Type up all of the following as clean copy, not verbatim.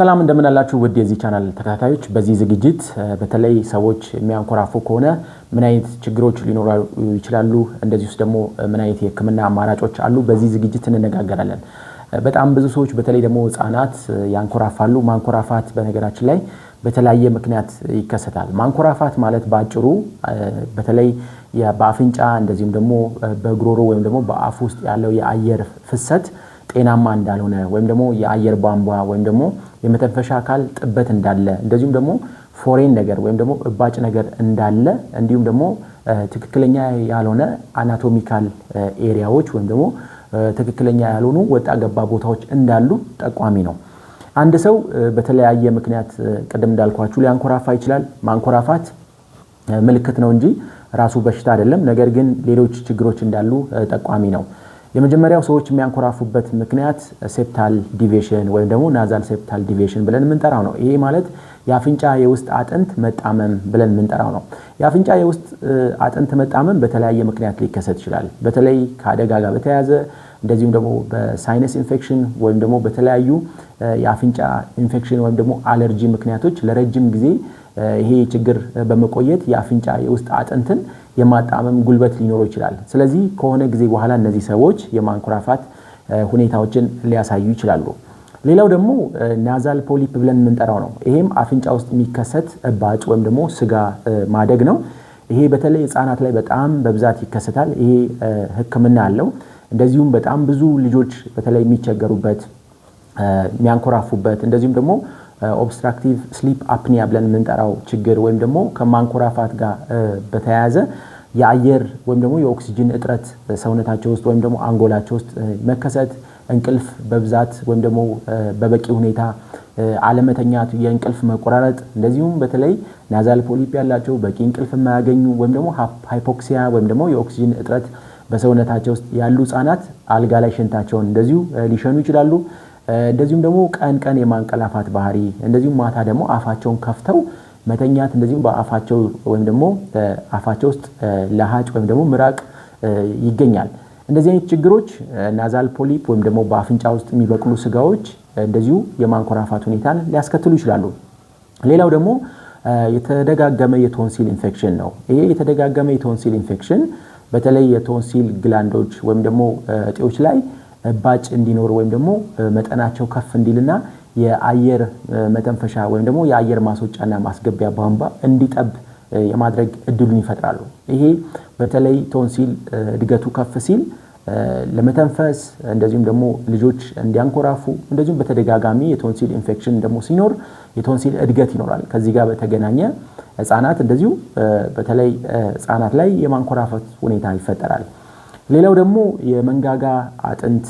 ሰላም እንደምን አላችሁ ውድ የዚህ ቻናል ተከታታዮች በዚህ ዝግጅት በተለይ ሰዎች የሚያንኮራፉ ከሆነ ምን አይነት ችግሮች ሊኖሩ ይችላሉ እንደዚሁስ ደግሞ ምን አይነት የህክምና አማራጮች አሉ በዚህ ዝግጅት እንነጋገራለን በጣም ብዙ ሰዎች በተለይ ደግሞ ህፃናት ያንኮራፋሉ ማንኮራፋት በነገራችን ላይ በተለያየ ምክንያት ይከሰታል ማንኮራፋት ማለት ባጭሩ በተለይ በአፍንጫ እንደዚሁም ደግሞ በግሮሮ ወይም ደግሞ በአፍ ውስጥ ያለው የአየር ፍሰት ጤናማ እንዳልሆነ ወይም ደግሞ የአየር ቧንቧ ወይም ደግሞ የመተንፈሻ አካል ጥበት እንዳለ እንደዚሁም ደግሞ ፎሬን ነገር ወይም ደግሞ እባጭ ነገር እንዳለ እንዲሁም ደግሞ ትክክለኛ ያልሆነ አናቶሚካል ኤሪያዎች ወይም ደግሞ ትክክለኛ ያልሆኑ ወጣ ገባ ቦታዎች እንዳሉ ጠቋሚ ነው አንድ ሰው በተለያየ ምክንያት ቀደም እንዳልኳችሁ ሊያንኮራፋ ይችላል ማንኮራፋት ምልክት ነው እንጂ ራሱ በሽታ አይደለም ነገር ግን ሌሎች ችግሮች እንዳሉ ጠቋሚ ነው የመጀመሪያው ሰዎች የሚያንኮራፉበት ምክንያት ሴፕታል ዲቪዬሽን ወይም ደግሞ ናዛል ሴፕታል ዲቪዬሽን ብለን የምንጠራው ነው ይሄ ማለት የአፍንጫ የውስጥ አጥንት መጣመም ብለን የምንጠራው ነው የአፍንጫ የውስጥ አጥንት መጣመም በተለያየ ምክንያት ሊከሰት ይችላል በተለይ ከአደጋ ጋር በተያያዘ እንደዚሁም ደግሞ በሳይነስ ኢንፌክሽን ወይም ደግሞ በተለያዩ የአፍንጫ ኢንፌክሽን ወይም ደግሞ አለርጂ ምክንያቶች ለረጅም ጊዜ ይሄ ችግር በመቆየት የአፍንጫ የውስጥ አጥንትን የማጣመም ጉልበት ሊኖር ይችላል ስለዚህ ከሆነ ጊዜ በኋላ እነዚህ ሰዎች የማንኮራፋት ሁኔታዎችን ሊያሳዩ ይችላሉ ሌላው ደግሞ ናዛል ፖሊፕ ብለን የምንጠራው ነው ይሄም አፍንጫ ውስጥ የሚከሰት እባጭ ወይም ደግሞ ስጋ ማደግ ነው ይሄ በተለይ ህፃናት ላይ በጣም በብዛት ይከሰታል ይሄ ህክምና አለው እንደዚሁም በጣም ብዙ ልጆች በተለይ የሚቸገሩበት የሚያንኮራፉበት እንደዚሁም ደግሞ ኦብስትራክቲቭ ስሊፕ አፕኒያ ብለን የምንጠራው ችግር ወይም ደግሞ ከማንኮራፋት ጋር በተያያዘ የአየር ወይም ደግሞ የኦክሲጅን እጥረት ሰውነታቸው ውስጥ ወይም ደግሞ አንጎላቸው ውስጥ መከሰት እንቅልፍ በብዛት ወይም ደግሞ በበቂ ሁኔታ አለመተኛት የእንቅልፍ መቆራረጥ እንደዚሁም በተለይ ናዛል ፖሊፕ ያላቸው በቂ እንቅልፍ የማያገኙ ወይም ደግሞ ሃይፖክሲያ ወይም ደግሞ የኦክሲጅን እጥረት በሰውነታቸው ውስጥ ያሉ ህፃናት አልጋ ላይ ሽንታቸውን እንደዚሁ ሊሸኑ ይችላሉ እንደዚሁም ደግሞ ቀን የማንቀላፋት ባህሪ እንደዚሁም ማታ ደግሞ አፋቸውን ከፍተው መተኛት እንደዚሁም በአፋቸው ወይም ደግሞ አፋቸው ውስጥ ለሃጭ ወይም ደግሞ ምራቅ ይገኛል እንደዚህ አይነት ችግሮች ናዛል ፖሊፕ ወይም ደግሞ በአፍንጫ ውስጥ የሚበቅሉ ስጋዎች እንደዚሁ የማንኮራፋት ሁኔታን ሊያስከትሉ ይችላሉ ሌላው ደግሞ የተደጋገመ የቶንሲል ኢንፌክሽን ነው ይሄ የተደጋገመ የቶንሲል ኢንፌክሽን በተለይ የቶንሲል ግላንዶች ወይም ደግሞ እጢዎች ላይ ባጭ እንዲኖር ወይም ደግሞ መጠናቸው ከፍ እንዲልና የአየር መተንፈሻ ወይም ደግሞ የአየር ማስወጫና ማስገቢያ ቧንቧ እንዲጠብ የማድረግ እድሉን ይፈጥራሉ ይሄ በተለይ ቶንሲል እድገቱ ከፍ ሲል ለመተንፈስ እንደዚሁም ደግሞ ልጆች እንዲያንኮራፉ እንደዚሁም በተደጋጋሚ የቶንሲል ኢንፌክሽን ደግሞ ሲኖር የቶንሲል እድገት ይኖራል ከዚህ ጋር በተገናኘ ህፃናት እንደዚሁ በተለይ ህፃናት ላይ የማንኮራፋት ሁኔታ ይፈጠራል ሌላው ደግሞ የመንጋጋ አጥንት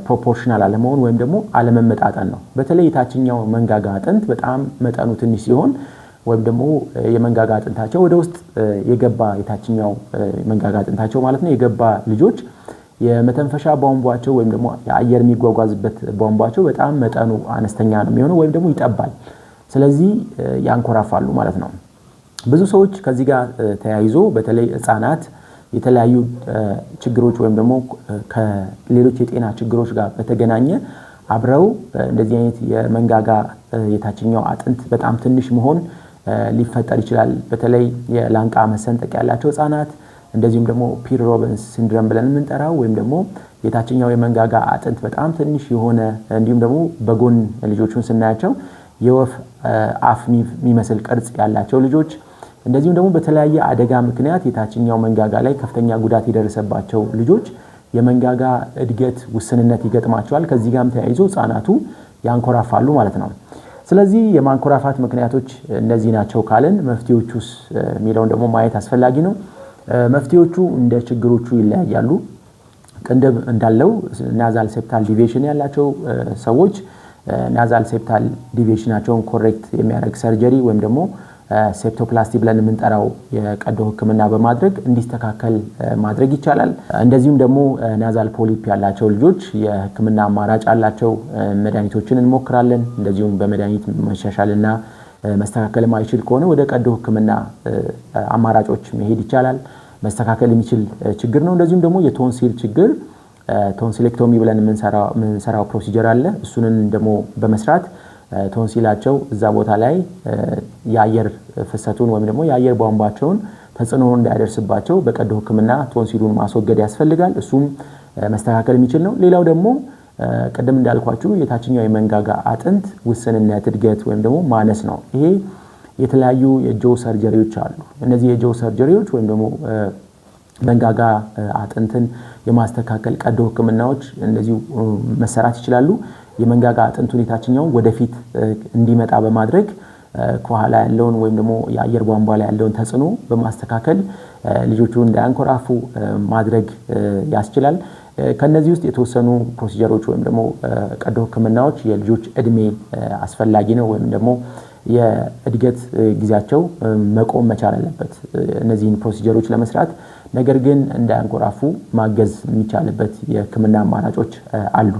ፕሮፖርሽናል አለመሆን ወይም ደግሞ አለመመጣጠን ነው በተለይ የታችኛው መንጋጋ አጥንት በጣም መጠኑ ትንሽ ሲሆን ወይም ደግሞ የመንጋጋ አጥንታቸው ወደ ውስጥ የገባ የታችኛው መንጋጋ አጥንታቸው ማለት ነው የገባ ልጆች የመተንፈሻ ቧንቧቸው ወይም ደግሞ የአየር የሚጓጓዝበት ቧንቧቸው በጣም መጠኑ አነስተኛ ነው የሚሆነው ወይም ደግሞ ይጠባል ስለዚህ ያንኮራፋሉ ማለት ነው ብዙ ሰዎች ከዚህ ጋር ተያይዞ በተለይ ህፃናት የተለያዩ ችግሮች ወይም ደግሞ ከሌሎች የጤና ችግሮች ጋር በተገናኘ አብረው እንደዚህ አይነት የመንጋጋ የታችኛው አጥንት በጣም ትንሽ መሆን ሊፈጠር ይችላል በተለይ የላንቃ መሰንጠቅ ያላቸው ህፃናት እንደዚሁም ደግሞ ፒር ሮቢንስ ሲንድሮም ብለን የምንጠራው ወይም ደግሞ የታችኛው የመንጋጋ አጥንት በጣም ትንሽ የሆነ እንዲሁም ደግሞ በጎን ልጆቹን ስናያቸው የወፍ አፍ የሚመስል ቅርጽ ያላቸው ልጆች እንደዚሁም ደግሞ በተለያየ አደጋ ምክንያት የታችኛው መንጋጋ ላይ ከፍተኛ ጉዳት የደረሰባቸው ልጆች የመንጋጋ እድገት ውስንነት ይገጥማቸዋል ከዚህ ጋርም ተያይዞ ህፃናቱ ያንኮራፋሉ ማለት ነው ስለዚህ የማንኮራፋት ምክንያቶች እነዚህ ናቸው ካልን መፍትሄዎቹስ የሚለውን ደግሞ ማየት አስፈላጊ ነው መፍትሄዎቹ እንደ ችግሮቹ ይለያያሉ ቅድም እንዳለው ናዛል ሴፕታል ዲቪዬሽን ያላቸው ሰዎች ናዛል ሴፕታል ዲቪዬሽናቸውን ኮሬክት የሚያደርግ ሰርጀሪ ወይም ደግሞ ሴፕቶፕላስቲ ብለን የምንጠራው የቀዶ ህክምና በማድረግ እንዲስተካከል ማድረግ ይቻላል እንደዚሁም ደግሞ ናዛል ፖሊፕ ያላቸው ልጆች የህክምና አማራጭ አላቸው መድኃኒቶችን እንሞክራለን እንደዚሁም በመድኃኒት መሻሻልና መስተካከል ማይችል ከሆነ ወደ ቀዶ ህክምና አማራጮች መሄድ ይቻላል መስተካከል የሚችል ችግር ነው እንደዚሁም ደግሞ የቶንሲል ችግር ቶንሲሌክቶሚ ብለን የምንሰራው ፕሮሲጀር አለ እሱንን ደግሞ በመስራት ቶንሲላቸው እዛ ቦታ ላይ የአየር ፍሰቱን ወይም ደግሞ የአየር ቧንቧቸውን ተጽዕኖ እንዳያደርስባቸው በቀዶ ህክምና ቶንሲሉን ማስወገድ ያስፈልጋል። እሱም መስተካከል የሚችል ነው። ሌላው ደግሞ ቀደም እንዳልኳችሁ የታችኛው የመንጋጋ አጥንት ውስንነት እድገት ወይም ደግሞ ማነስ ነው። ይሄ የተለያዩ የጆ ሰርጀሪዎች አሉ። እነዚህ የጆ ሰርጀሪዎች ወይም ደግሞ መንጋጋ አጥንትን የማስተካከል ቀዶ ህክምናዎች እንደዚሁ መሰራት ይችላሉ። የመንጋጋ አጥንቱን የታችኛው ወደፊት እንዲመጣ በማድረግ ከኋላ ያለውን ወይም ደግሞ የአየር ቧንቧ ላይ ያለውን ተጽዕኖ በማስተካከል ልጆቹ እንዳያንኮራፉ ማድረግ ያስችላል። ከነዚህ ውስጥ የተወሰኑ ፕሮሲጀሮች ወይም ደግሞ ቀዶ ህክምናዎች የልጆች እድሜ አስፈላጊ ነው ወይም ደግሞ የእድገት ጊዜያቸው መቆም መቻል አለበት እነዚህን ፕሮሲጀሮች ለመስራት። ነገር ግን እንዳያንኮራፉ ማገዝ የሚቻልበት የህክምና አማራጮች አሉ።